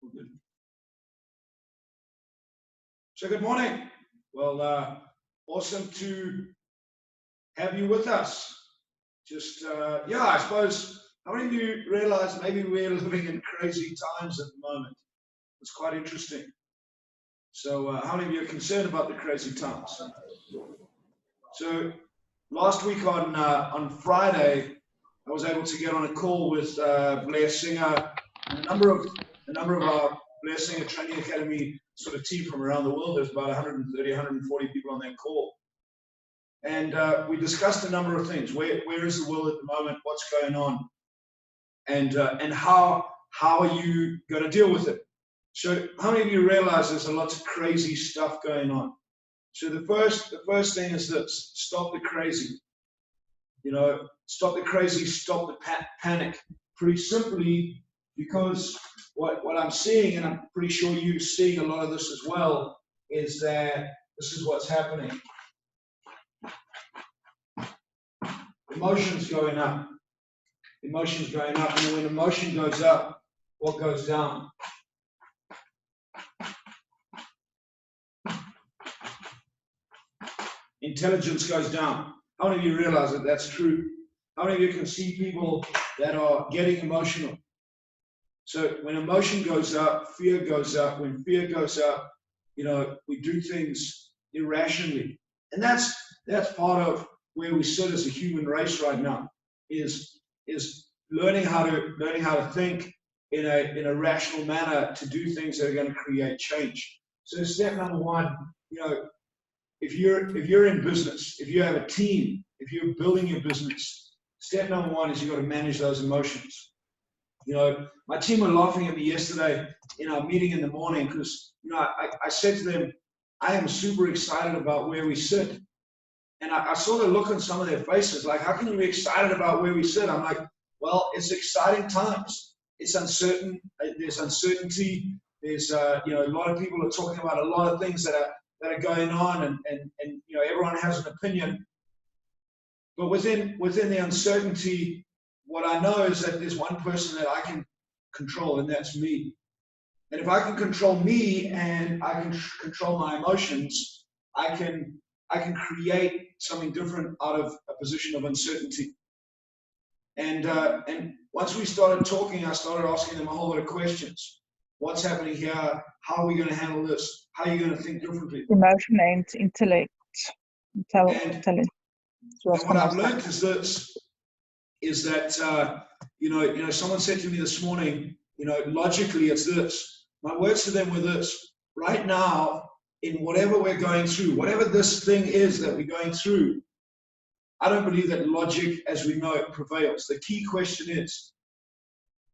Good. So good morning. Well, awesome to have you with us. Just, yeah, I suppose, how many of you realize maybe we're living in crazy times at the moment? It's quite interesting. So how many of you are concerned about the crazy times? So last week on Friday, I was able to get on a call with Blair Singer and a number of our Blair Singer Training Academy sort of team from around the world. There's about 130, 140 people on that call. And we discussed a number of things. Where is the world at the moment? What's going on? And how are you going to deal with it? So how many of you realize there's a lot of crazy stuff going on? So the first thing is this: stop the crazy. You know, stop the crazy, stop the panic. Pretty simply, because what I'm seeing, and I'm pretty sure you're seeing a lot of this as well, is that this is what's happening. Emotions going up. Emotions going up. And when emotion goes up, what goes down? Intelligence goes down. How many of you realize that that's true? How many of you can see people that are getting emotional? So when emotion goes up, fear goes up. When fear goes up, you know, we do things irrationally. And that's part of where we sit as a human race right now, is learning how to think in a rational manner to do things that are going to create change. So step number one, you know, if you're in business, if you have a team, if you're building your business, step number one is you've got to manage those emotions. You know, my team were laughing at me yesterday in our meeting in the morning because, you know, I said to them, I am super excited about where we sit. And I saw the look on some of their faces, like, how can you be excited about where we sit? I'm like, well, it's exciting times. It's uncertain. There's uncertainty. There's, you know, a lot of people are talking about a lot of things that are going on, and you know, everyone has an opinion. But within the uncertainty, what I know is that there's one person that I can control, and that's me. And if I can control me and I can control my emotions, I can create something different out of a position of uncertainty. And once we started talking, I started asking them a whole lot of questions. What's happening here? How are we going to handle this? How are you going to think differently? Emotion and intellect. And what I've learned is that you know, someone said to me this morning, you know, logically it's this. My words to them were this: right now, in whatever we're going through, whatever this thing is that we're going through, I don't believe that logic as we know it prevails. The key question is,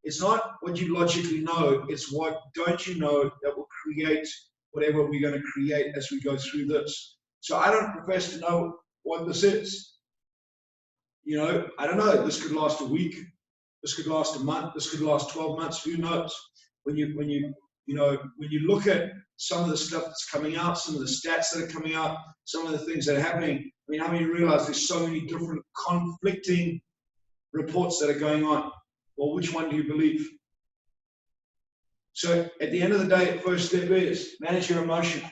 it's not what you logically know, it's what don't you know that will create whatever we're going to create as we go through this. So I don't profess to know what this is. You know, I don't know. This could last a week. This could last a month. This could last 12 months. Who knows? When you look at some of the stuff that's coming out, some of the stats that are coming out, some of the things that are happening, I mean, how many realize there's so many different conflicting reports that are going on? Well, which one do you believe? So at the end of the day, the first step is manage your emotion.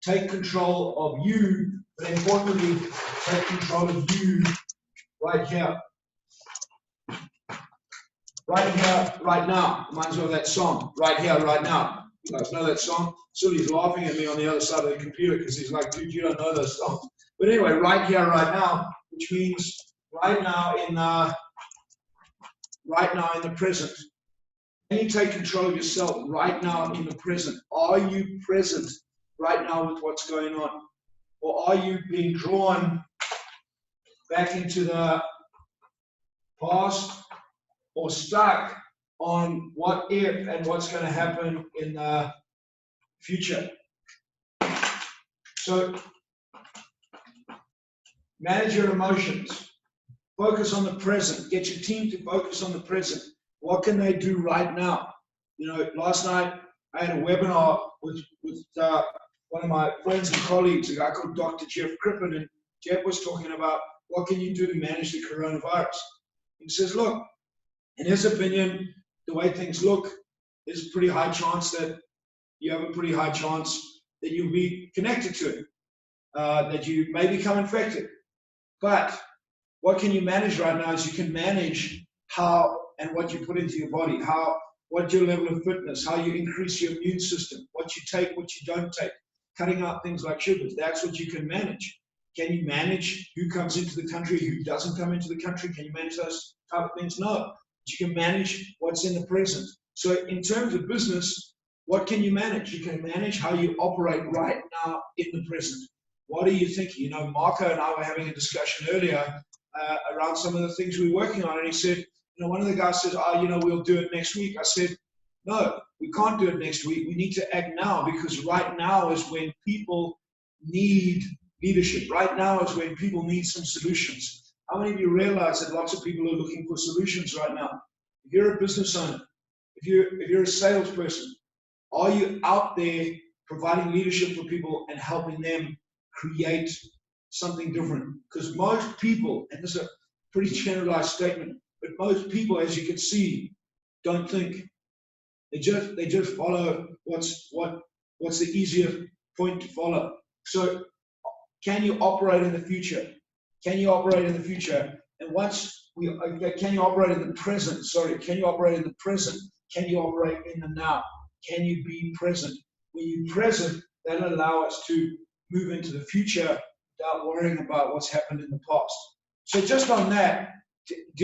Take control of you, but importantly, take control of you right here. Right here, right now. Reminds me of that song, Right Here, Right Now. You guys know that song? Sully's laughing at me on the other side of the computer because he's like, dude, you don't know those songs. But anyway, right here, right now, which means right now in the present. Can you take control of yourself right now in the present? Are you present right now with what's going on? Or are you being drawn back into the past or stuck on what if and what's going to happen in the future? So manage your emotions. Focus on the present. Get your team to focus on the present. What can they do right now? You know, last night I had a webinar with one of my friends and colleagues, a guy called Dr. Jeff Crippen, and Jeff was talking about what can you do to manage the coronavirus. He says, look, in his opinion, the way things look, there's a pretty high chance that you have a pretty high chance that you'll be connected to it, that you may become infected. But what can you manage right now is you can manage how and what you put into your body, what your level of fitness, how you increase your immune system, what you take, what you don't take, cutting out things like sugars. That's what you can manage. Can you manage who comes into the country, who doesn't come into the country? Can you manage those type of things? No. But you can manage what's in the present. So in terms of business, what can you manage? You can manage how you operate right now in the present. What are you thinking? You know, Marco and I were having a discussion earlier around some of the things we were working on, and he said, you know, one of the guys said, oh, you know, we'll do it next week. I said, no, we can't do it next week. We need to act now, because right now is when people need leadership. Right now is when people need some solutions. How many of you realize that lots of people are looking for solutions right now? If you're a business owner, if you're a salesperson, are you out there providing leadership for people and helping them create something different? Because most people, and this is a pretty generalized statement, but most people, as you can see, don't think. They just follow what's the easier point to follow. So can you operate in the future? Can you operate in the future? And can you operate in the present? Sorry, can you operate in the present? Can you operate in the now? Can you be present? When you're present, that'll allow us to move into the future without worrying about what's happened in the past. So just on that,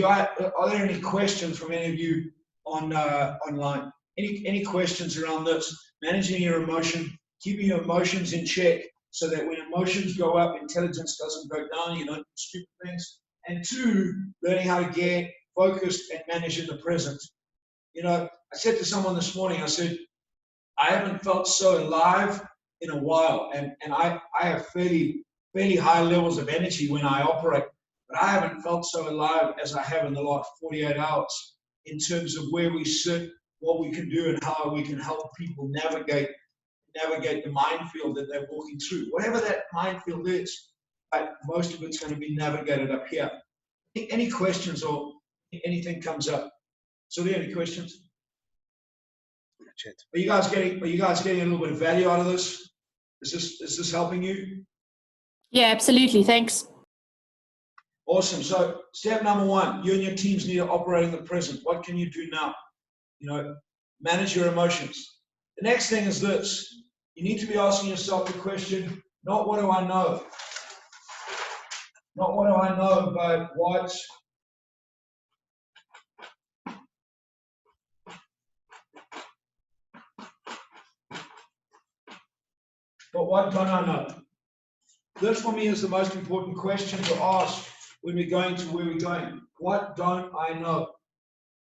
are there any questions from any of you online? Any questions around this? Managing your emotion, keeping your emotions in check, so that when emotions go up, intelligence doesn't go down, you don't do stupid things. And two, learning how to get focused and manage in the present. You know, I said to someone this morning, I said, I haven't felt so alive in a while, and I have fairly high levels of energy when I operate, but I haven't felt so alive as I have in the last 48 hours in terms of where we sit, what we can do, and how we can help people navigate the minefield that they're walking through. Whatever that minefield is, most of it's going to be navigated up here. Any questions or anything comes up? So, do you have any questions? Are you guys getting a little bit of value out of this? Is this helping you? Yeah, absolutely. Thanks. Awesome. So step number one, you and your teams need to operate in the present. What can you do now? You know, manage your emotions. The next thing is this. You need to be asking yourself the question, not what do I know? Not what do I know, but what don't I know? This for me is the most important question to ask when we're going to where we're going. What don't I know?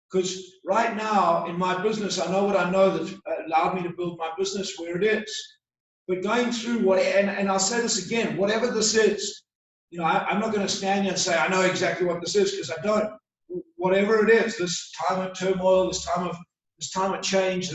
Because right now in my business, I know what I know that allowed me to build my business where it is. But going through and I'll say this again, whatever this is, you know, I'm not going to stand here and say I know exactly what this is, because I don't. Whatever it is, this time of turmoil, this time of change,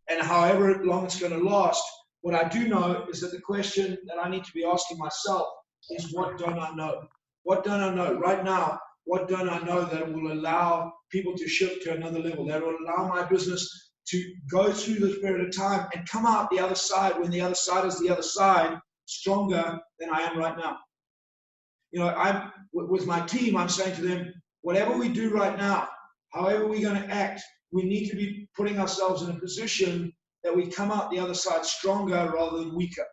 and however long it's going to last, what I do know is that the question that I need to be asking myself is, what don't I know? What don't I know? Right now, what don't I know that will allow people to shift to another level, that will allow my business to go through this period of time and come out the other side, when the other side is the other side, stronger than I am right now. You know, with my team, I'm saying to them, whatever we do right now, however we're going to act, we need to be putting ourselves in a position that we come out the other side stronger rather than weaker.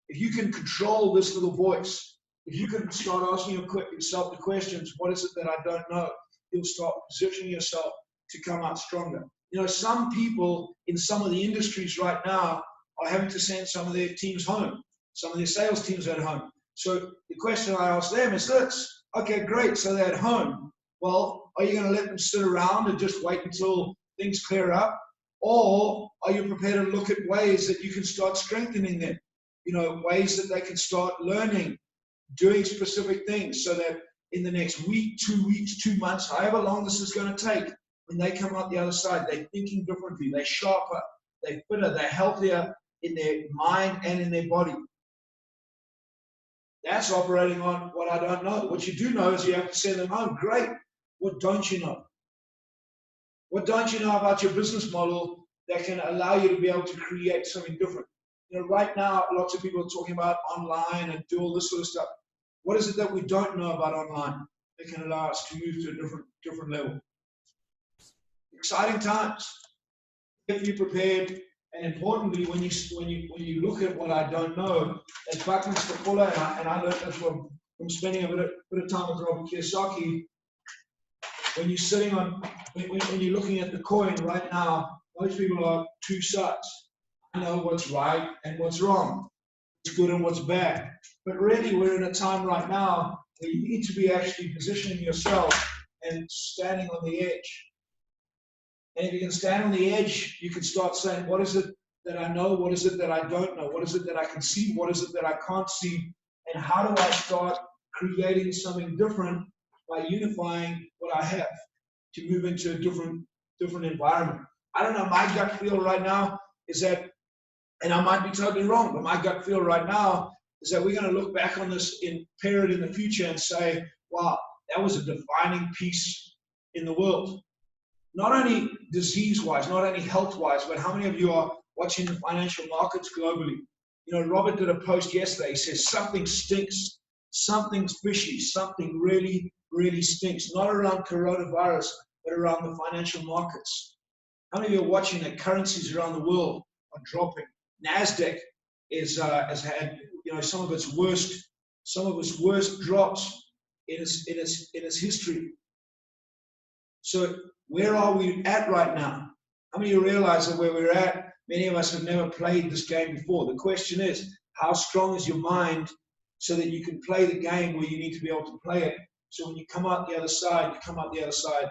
If you can control this little voice, if you can start asking yourself the questions, what is it that I don't know? You'll start positioning yourself to come out stronger. You know, some people in some of the industries right now are having to send some of their teams home. Some of their sales teams are at home. So the question I ask them is this: okay, great, so they're at home. Well, are you going to let them sit around and just wait until things clear up? Or are you prepared to look at ways that you can start strengthening them? You know, ways that they can start learning, doing specific things, so that in the next week, 2 weeks, 2 months, however long this is going to take, when they come out the other side, they're thinking differently, they're sharper, they're fitter, they're healthier in their mind and in their body. That's operating on what I don't know. What you do know is you have to send them home. Great. What don't you know? What don't you know about your business model that can allow you to be able to create something different? You know, right now, lots of people are talking about online and do all this sort of stuff. What is it that we don't know about online that can allow us to move to a different level? Exciting times. If you're prepared, and importantly, when you look at what I don't know, as Buckminster Fuller, and I learned that from spending a bit of time with Robert Kiyosaki. When you're sitting on, when you're looking at the coin right now, most people are two sides. I know what's right and what's wrong, what's good and what's bad. But really, we're in a time right now where you need to be actually positioning yourself and standing on the edge. And if you can stand on the edge, you can start saying, what is it that I know? What is it that I don't know? What is it that I can see? What is it that I can't see? And how do I start creating something different by unifying what I have to move into a different environment? I don't know, my gut feel right now is that, and I might be totally wrong, but my gut feel right now is that we're going to look back on this period in the future and say, wow, that was a defining piece in the world. Not only disease-wise, not only health-wise, but how many of you are watching the financial markets globally? You know, Robert did a post yesterday. He says, something stinks, something's fishy, something really, really stinks. Not around coronavirus, but around the financial markets. How many of you are watching that currencies around the world are dropping? NASDAQ has had, you know, some of its worst drops in its history. So where are we at right now? How many of you realize that where we're at, many of us have never played this game before? The question is, how strong is your mind so that you can play the game where you need to be able to play it? So when you come out the other side, you come out the other side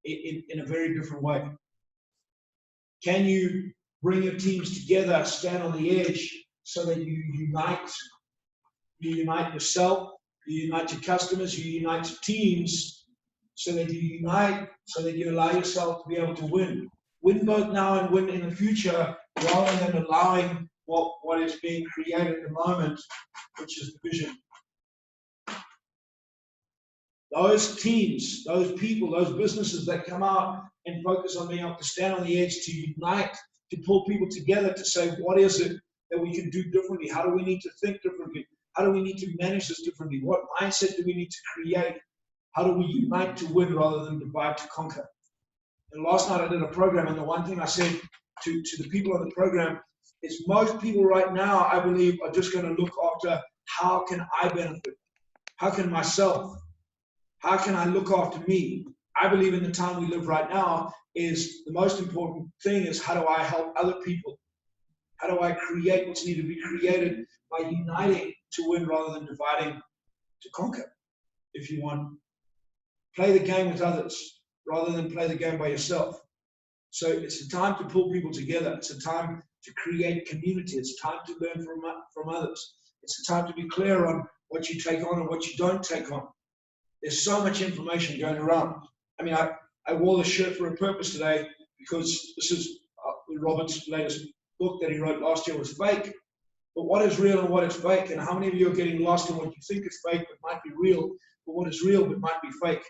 in a very different way. Can you bring your teams together, stand on the edge so that you unite yourself, you unite your customers, you unite your teams, so that you unite, so that you allow yourself to be able to win. Win both now and win in the future, rather than allowing what is being created at the moment, which is division. Those teams, those people, those businesses that come out and focus on being able to stand on the edge, to unite, to pull people together, to say, what is it that we can do differently? How do we need to think differently? How do we need to manage this differently? What mindset do we need to create? How do we unite to win rather than divide to conquer? And last night I did a program, and the one thing I said to the people on the program is most people right now, I believe, are just going to look after how can I benefit? How can myself? How can I look after me? I believe in the time we live right now is the most important thing is how do I help other people? How do I create what's needed to be created by uniting to win rather than dividing to conquer? If you want, play the game with others rather than play the game by yourself. So it's a time to pull people together. It's a time to create community. It's time to learn from others. It's a time to be clear on what you take on and what you don't take on. There's so much information going around. I mean, I wore this shirt for a purpose today because this is Robert's latest book that he wrote last year was fake. But what is real and what is fake? And how many of you are getting lost in what you think is fake but might be real, but what is real but might be fake?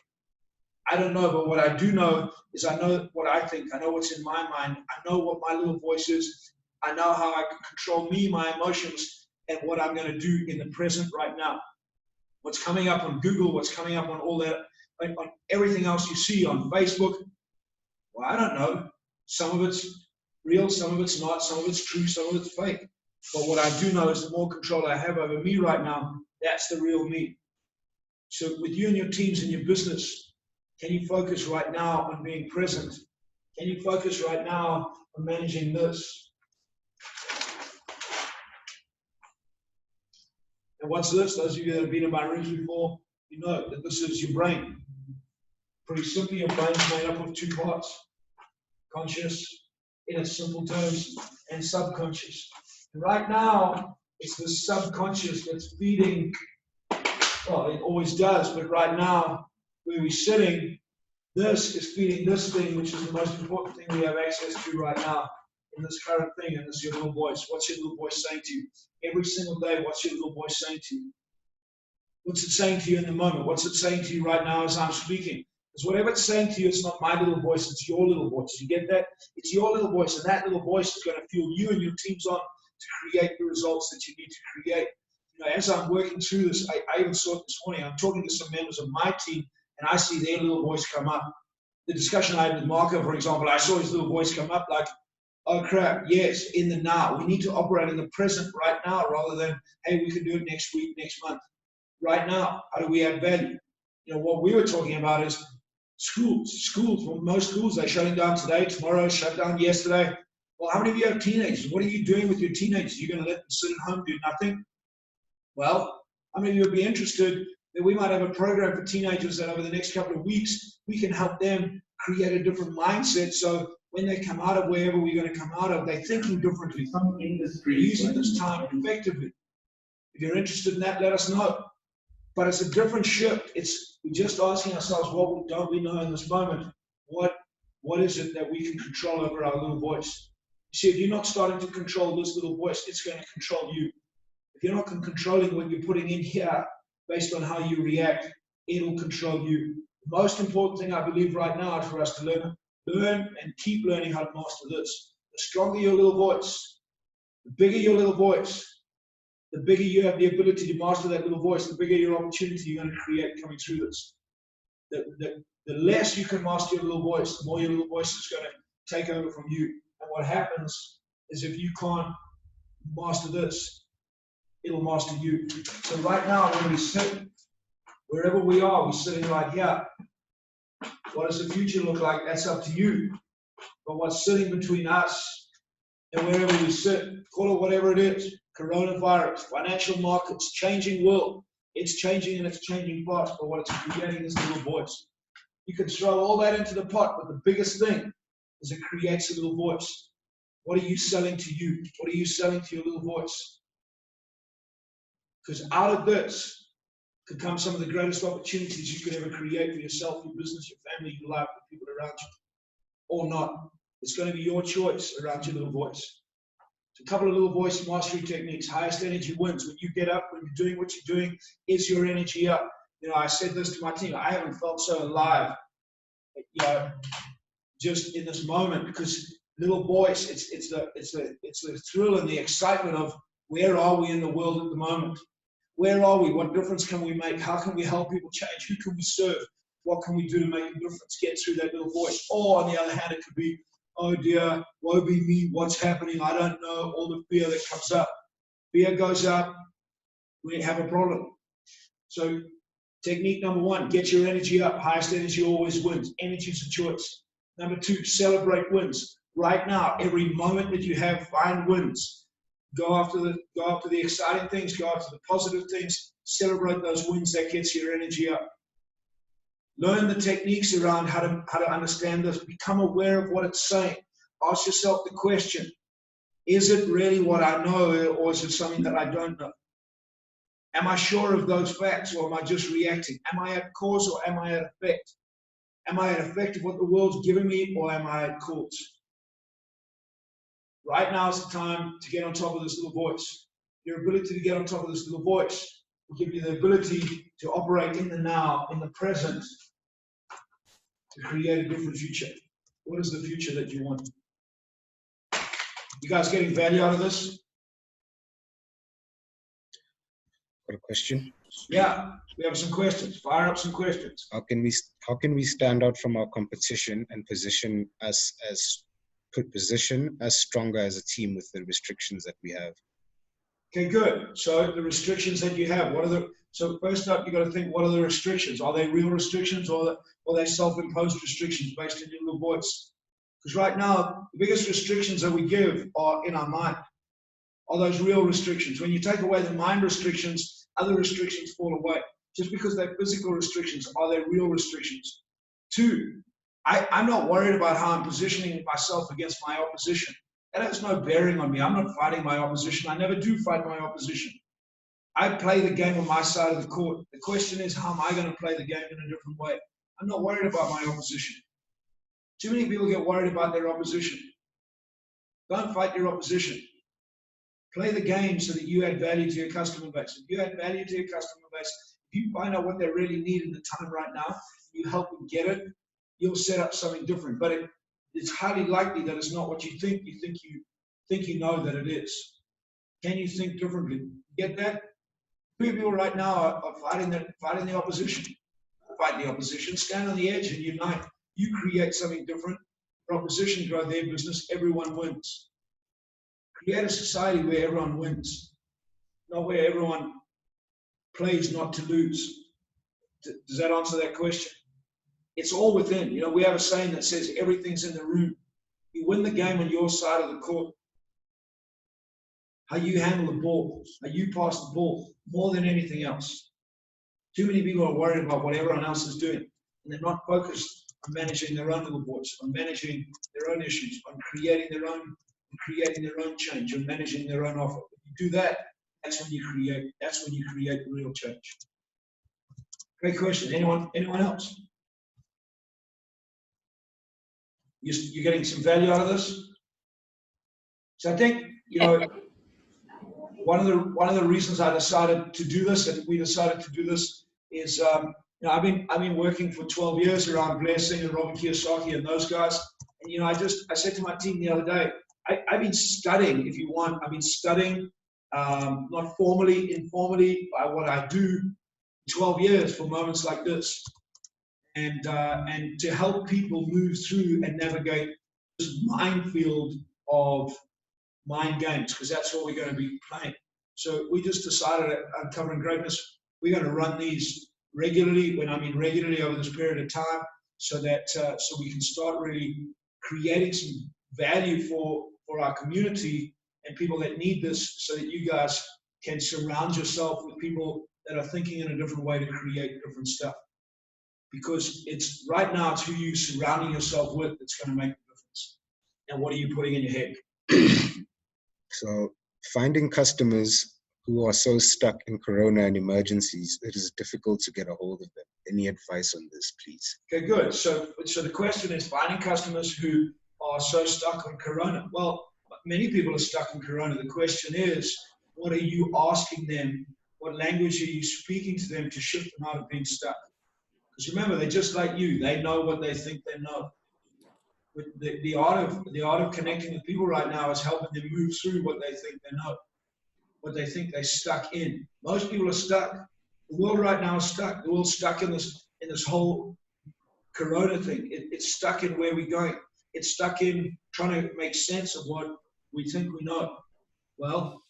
I don't know, but what I do know is I know what I think. I know what's in my mind. I know what my little voice is. I know how I can control me, my emotions, and what I'm going to do in the present right now. What's coming up on Google, what's coming up on all that, on everything else you see on Facebook. Well, I don't know. Some of it's real, some of it's not, some of it's true, some of it's fake. But what I do know is the more control I have over me right now, that's the real me. So with you and your teams and your business, can you focus right now on being present? Can you focus right now on managing this? And what's this? Those of you that have been in my rooms before, you know that this is your brain. Pretty simply, your brain's made up of two parts. Conscious, in its simple terms, and subconscious. And right now, it's the subconscious that's feeding, well, it always does, but right now, where we're sitting, this is feeding this thing, which is the most important thing we have access to right now in this current thing, and this is your little voice. What's your little voice saying to you? Every single day, what's your little voice saying to you? What's it saying to you in the moment? What's it saying to you right now as I'm speaking? Because whatever it's saying to you, it's not my little voice, it's your little voice. You get that? It's your little voice, and that little voice is going to fuel you and your teams on to create the results that you need to create. You know, as I'm working through this, I even saw it this morning. I'm talking to some members of my team, and I see their little voice come up. The discussion I had with Marco, for example, I saw his little voice come up like, oh crap, yes, in the now. We need to operate in the present right now rather than, hey, we can do it next week, next month. Right now, how do we add value? You know, what we were talking about is schools. Well, most schools, they're shutting down today, tomorrow, shut down yesterday. Well, how many of you have teenagers? What are you doing with your teenagers? You're going to let them sit at home, do nothing? Well, how many of you would be interested that we might have a program for teenagers that over the next couple of weeks, we can help them create a different mindset so when they come out of wherever we're going to come out of, they're thinking differently, using this time effectively. If you're interested in that, let us know. But it's a different shift. We're just asking ourselves, what don't we know in this moment? What is it that we can control over our little voice? You see, if you're not starting to control this little voice, it's going to control you. If you're not controlling what you're putting in here based on how you react, it'll control you. The most important thing I believe right now is for us to learn and keep learning how to master this. The stronger your little voice, the bigger your little voice, the bigger you have the ability to master that little voice, the bigger your opportunity you're going to create coming through this. The less you can master your little voice, the more your little voice is going to take over from you. And what happens is if you can't master this, it'll master you. So right now, when we sit, wherever we are, we're sitting right here. What does the future look like? That's up to you. But what's sitting between us and wherever we sit, call it whatever it is, coronavirus, financial markets, changing world. It's changing and it's changing fast, but what it's creating is a little voice. You can throw all that into the pot, but the biggest thing is it creates a little voice. What are you selling to you? What are you selling to your little voice? Because out of this could come some of the greatest opportunities you could ever create for yourself, your business, your family, your life, the people around you. Or not. It's going to be your choice around your little voice. So a couple of little voice mastery techniques. Highest energy wins. When you get up, when you're doing what you're doing, is your energy up? You know, I said this to my team. I haven't felt so alive, you know, just in this moment, because little voice, it's the thrill and the excitement of where are we in the world at the moment? Where are we? What difference can we make? How can we help people change? Who can we serve? What can we do to make a difference? Get through that little voice. Or on the other hand, it could be, oh dear, woe be me, what's happening? I don't know, all the fear that comes up. Fear goes up, we have a problem. So technique number one, get your energy up. Highest energy always wins. Energy is a choice. Number two, celebrate wins. Right now, every moment that you have, find wins. Go after the exciting things, go after the positive things, celebrate those wins. That gets your energy up. Learn the techniques around how to understand this. Become aware of what it's saying. Ask yourself the question, is it really what I know, or is it something that I don't know? Am I sure of those facts, or am I just reacting? Am I at cause, or am I at effect? Am I at effect of what the world's giving me, or am I at cause? Right now is the time to get on top of this little voice. Your ability to get on top of this little voice will give you the ability to operate in the now, in the present, to create a different future. What is the future that you want? You guys getting value out of this? Got a question? Yeah, we have some questions. Fire up some questions. How can we stand out from our competition and position us as stronger as a team with the restrictions that we have? Okay, good. So the restrictions that you have, so first up, you got to think, what are the restrictions? Are they real restrictions, or are they self-imposed restrictions based on your little voice? Because right now, the biggest restrictions that we give are in our mind. Are those real restrictions? When you take away the mind restrictions, other restrictions fall away. Just because they're physical restrictions, are they real restrictions? Two, I'm not worried about how I'm positioning myself against my opposition. That has no bearing on me. I'm not fighting my opposition. I never do fight my opposition. I play the game on my side of the court. The question is, how am I going to play the game in a different way? I'm not worried about my opposition. Too many people get worried about their opposition. Don't fight your opposition. Play the game so that you add value to your customer base. If you add value to your customer base, if you find out what they really need in the time right now, you help them get it, you'll set up something different. But it's highly likely that it's not what you think. You think you know that it is. Can you think differently? Get that? People right now are fighting the opposition. Fight the opposition, stand on the edge and unite. You create something different. The opposition grow their business, everyone wins. Create a society where everyone wins, not where everyone plays not to lose. Does that answer that question? It's all within. You know, we have a saying that says everything's in the room. You win the game on your side of the court. How you handle the ball, how you pass the ball, more than anything else. Too many people are worried about what everyone else is doing, and they're not focused on managing their own little boards, on managing their own issues, on creating their own change, on managing their own offer. If you do that, that's when you create real change. Great question. Anyone else? You're getting some value out of this? So I think, you know, one of the reasons I decided to do this, and we decided to do this, is you know, I've been working for 12 years around Blair Singh and Robert Kiyosaki and those guys, and you know, I said to my team the other day, I've been studying, if you want, I've been studying, not formally, informally, by what I do, 12 years for moments like this, and to help people move through and navigate this minefield of mind games, because that's what we're going to be playing. So we just decided at Uncovering Greatness, we're going to run these regularly, when I mean regularly over this period of time, so that so we can start really creating some value for our community and people that need this, so that you guys can surround yourself with people that are thinking in a different way to create different stuff. Because it's right now, it's who you're surrounding yourself with that's going to make the difference. And what are you putting in your head? So finding customers who are so stuck in Corona and emergencies, it is difficult to get a hold of them. Any advice on this, please? Okay, good. So the question is finding customers who are so stuck on Corona. Well, many people are stuck in Corona. The question is, what are you asking them? What language are you speaking to them to shift them out of being stuck? Because remember, they're just like you. They know what they think they know. But the art of connecting with people right now is helping them move through what they think they know, what they think they're stuck in. Most people are stuck. The world right now is stuck. The world's stuck in this whole Corona thing. It's stuck in where we're going. It's stuck in trying to make sense of what we think we know. Well,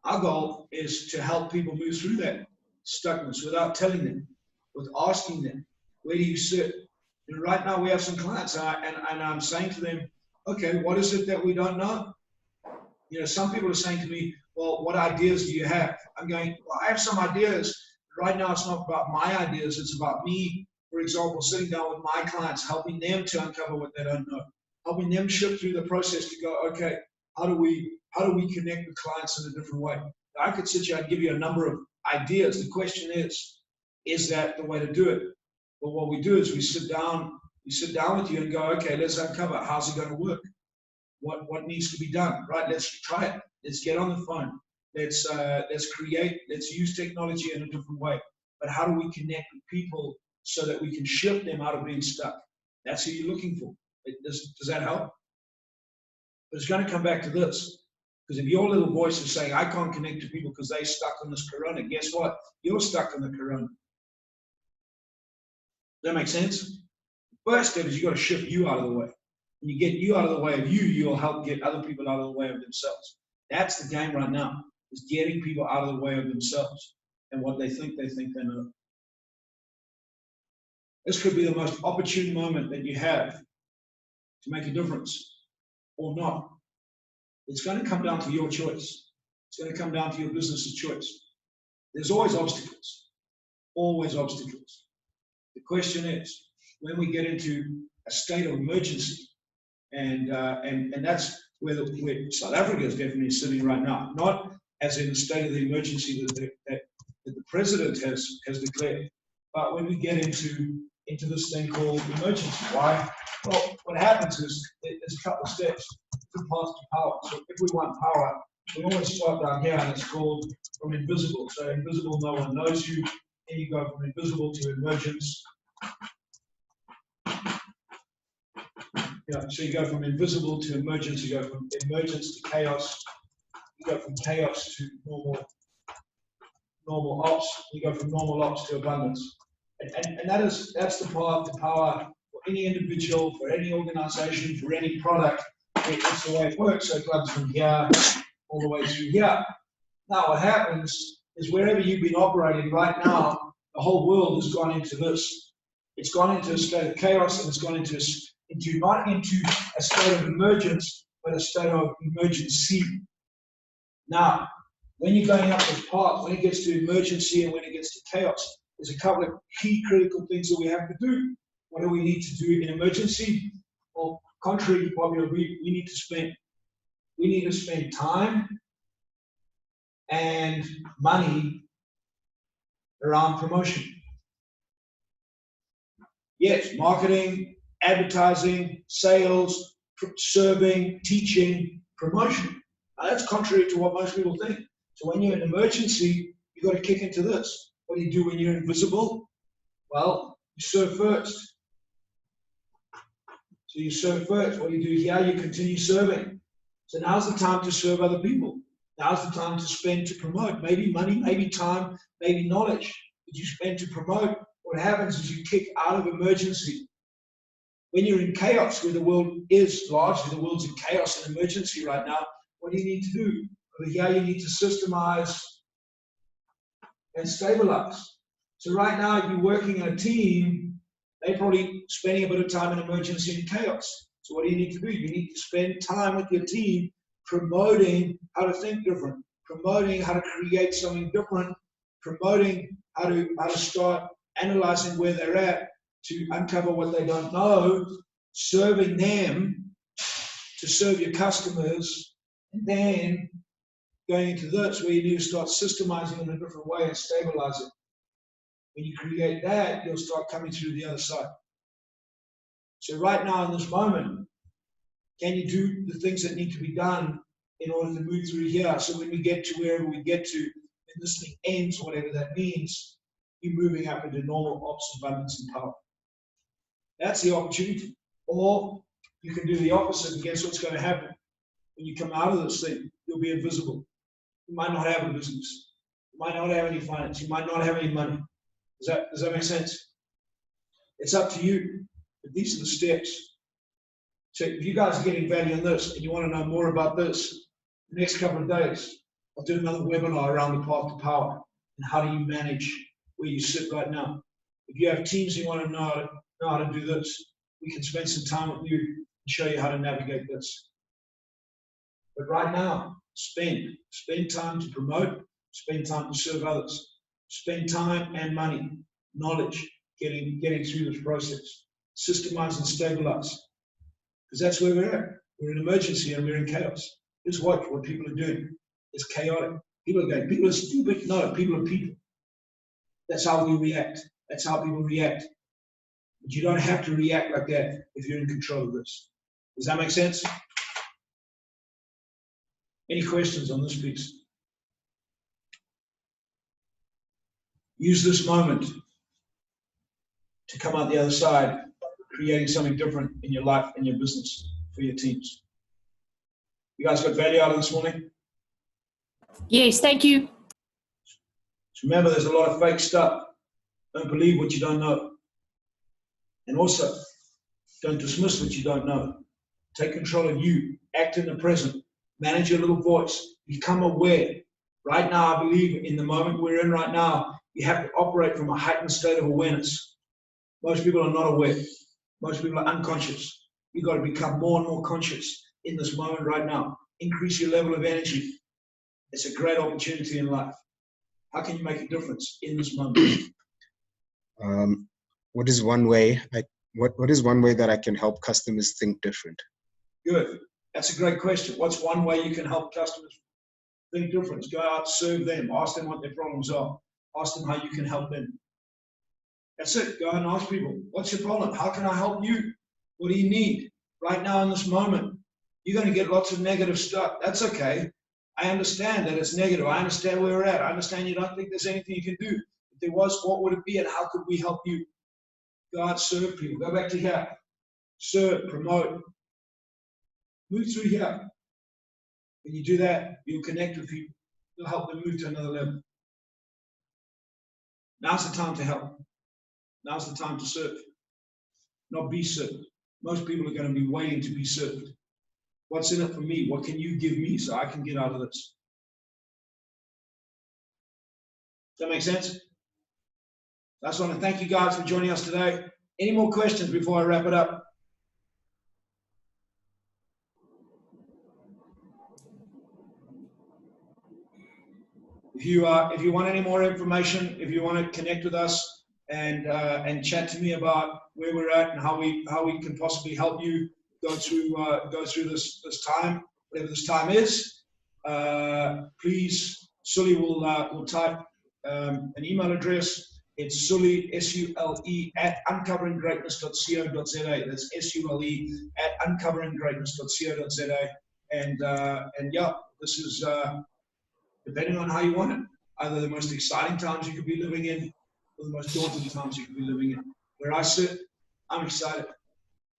our goal is to help people move through that stuckness without telling them, with asking them, where do you sit? And right now we have some clients and I'm saying to them, okay, what is it that we don't know? You know, some people are saying to me, well, what ideas do you have? I'm going, well, I have some ideas. Right now it's not about my ideas, it's about me, for example, sitting down with my clients, helping them to uncover what they don't know, helping them shift through the process to go, okay, how do we connect with clients in a different way? I could sit here and give you a number of ideas. The question is that the way to do it? But what we do is we sit down with you and go, okay, let's uncover. How's it going to work? What needs to be done? Right? Let's try it. Let's get on the phone. Let's create. Let's use technology in a different way. But how do we connect with people so that we can shift them out of being stuck? That's who you're looking for. Does that help? But it's going to come back to this. Because if your little voice is saying, I can't connect to people because they're stuck on this Corona, guess what? You're stuck on the Corona. Does that make sense? First step is you got to shift you out of the way. When you get you out of the way of you, you'll help get other people out of the way of themselves. That's the game right now, is getting people out of the way of themselves and what they think they know. This could be the most opportune moment that you have to make a difference or not. It's going to come down to your choice. It's going to come down to your business's choice. There's always obstacles. Always obstacles. The question is, when we get into a state of emergency, and that's where South Africa is definitely sitting right now, not as in the state of the emergency that the president has declared, but when we get into this thing called emergency. Why? Well, what happens is there's a couple of steps to path to power. So if we want power, we always start down here, and it's called from invisible. So invisible, no one knows you. Then you go from invisible to emergence. Yeah, so you go from invisible to emergence, you go from emergence to chaos, you go from chaos to normal ops, you go from normal ops to abundance. And that's the power for any individual, for any organization, for any product. It's the way it works. So it runs from here all the way through here. Now what happens is wherever you've been operating right now, the whole world has gone into this. It's gone into a state of chaos, and it's gone into not into a state of emergence, but a state of emergency. Now, when you're going up this path, when it gets to emergency and when it gets to chaos, there's a couple of key critical things that we have to do. What do we need to do in emergency? Well, contrary to what we need to spend time and money around promotion. Yes, marketing, advertising, sales, serving, teaching, promotion. Now, that's contrary to what most people think. So when you're in emergency, you've got to kick into this. What do you do when you're invisible? Well, you serve first. So you serve first. What do you do here? You continue serving. So now's the time to serve other people. Now's the time to spend to promote. Maybe money, maybe time, maybe knowledge that you spend to promote. What happens is you kick out of emergency. When you're in chaos, where the world is largely, the world's in chaos and emergency right now, what do you need to do? Over here, you need to systemize and stabilize. So right now, if you're working in a team, they're probably spending a bit of time in emergency and chaos. So what do you need to do? You need to spend time with your team promoting how to think different, promoting how to create something different, promoting how to start analyzing where they're at to uncover what they don't know, serving them to serve your customers, and then going into this where you need to start systemizing in a different way and stabilizing. When you create that, you'll start coming through the other side. So right now in this moment, can you do the things that need to be done in order to move through here? So when we get to wherever we get to, and this thing ends, whatever that means, you're moving up into normal ops, abundance, and power. That's the opportunity. Or you can do the opposite, and guess what's going to happen? When you come out of this thing, you'll be invisible. You might not have a business. You might not have any finance. You might not have any money. Does that make sense? It's up to you. But these are the steps. So if you guys are getting value on this and you want to know more about this, the next couple of days, I'll do another webinar around the path to power and how do you manage where you sit right now. If you have teams you want to know how to do this, we can spend some time with you and show you how to navigate this. But right now, spend time to promote, spend time to serve others, spend time and money, knowledge, getting through this process, systemize and stabilize. Because that's where we're at. We're in emergency and we're in chaos. Just watch what people are doing. It's chaotic. People are going, people are stupid. No, people are people. That's how we react. That's how people react. But you don't have to react like that if you're in control of this. Does that make sense? Any questions on this piece? Use this moment to come out the other side, creating something different in your life and your business for your teams. You guys got value out of this morning? Yes, thank you. So remember, there's a lot of fake stuff. Don't believe what you don't know. And also, don't dismiss what you don't know. Take control of you. Act in the present. Manage your little voice. Become aware. Right now, I believe in the moment we're in right now, you have to operate from a heightened state of awareness. Most people are not aware. Most people are unconscious. You've got to become more and more conscious in this moment right now. Increase your level of energy. It's a great opportunity in life. How can you make a difference in this moment? What is one way that I can help customers think different? Good. That's a great question. What's one way you can help customers think different? Go out, serve them, ask them what their problems are, ask them how you can help them. That's it. Go and ask people, what's your problem? How can I help you? What do you need? Right now in this moment, you're going to get lots of negative stuff. That's okay. I understand that it's negative. I understand where we're at. I understand you don't think there's anything you can do. If there was, what would it be and how could we help you? Go out, serve people. Go back to here. Serve, promote. Move through here. When you do that, you'll connect with people. You'll help them move to another level. Now's the time to help. Now's the time to serve, not be served. Most people are going to be waiting to be served. What's in it for me? What can you give me so I can get out of this? Does that make sense? I just want to thank you guys for joining us today. Any more questions before I wrap it up? If you want any more information, if you want to connect with us and chat to me about where we're at and how we can possibly help you go through this time, whatever this time is, please, Sully will type an email address. It's Sully, S-U-L-E, at uncoveringgreatness.co.za. That's S-U-L-E at uncoveringgreatness.co.za. And yeah, this is depending on how you want it, either the most exciting times you could be living in or the most daunting times you could be living in. Where I sit, I'm excited.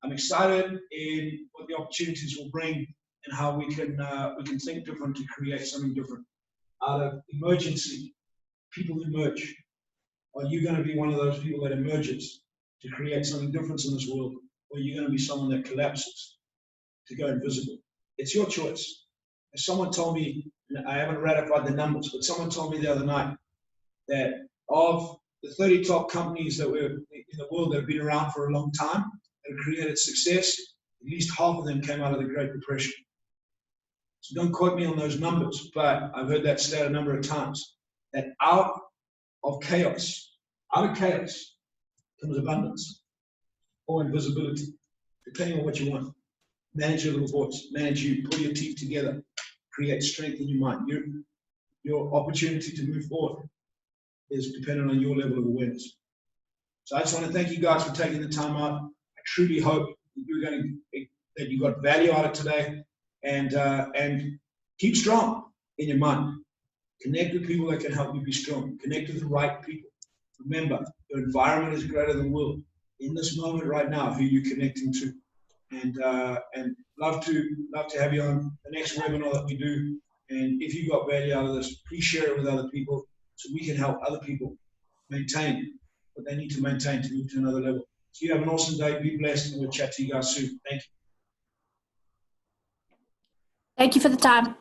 I'm excited in what the opportunities will bring and how we can think different to create something different. Out of emergency, people emerge. Are you going to be one of those people that emerges to create something different in this world? Or are you going to be someone that collapses to go invisible? It's your choice. As someone told me, and I haven't ratified the numbers, but someone told me the other night that of the 30 top companies that were in the world that have been around for a long time, that have created success, at least half of them came out of the Great Depression. So don't quote me on those numbers, but I've heard that stat a number of times, that out of chaos comes abundance or invisibility, depending on what you want. Manage your little voice, manage you, pull your teeth together, create strength in your mind. Your opportunity to move forward is dependent on your level of awareness. So I just want to thank you guys for taking the time out. I truly hope that you got value out of today, and keep strong in your mind. Connect with people that can help you be strong. Connect with the right people. Remember, your environment is greater than will. In this moment right now, who you're connecting to. And love to have you on the next webinar that we do. And if you got value out of this, please share it with other people so we can help other people maintain what they need to maintain to move to another level. So you have an awesome day. Be blessed, and we'll chat to you guys soon. Thank you. Thank you for the time.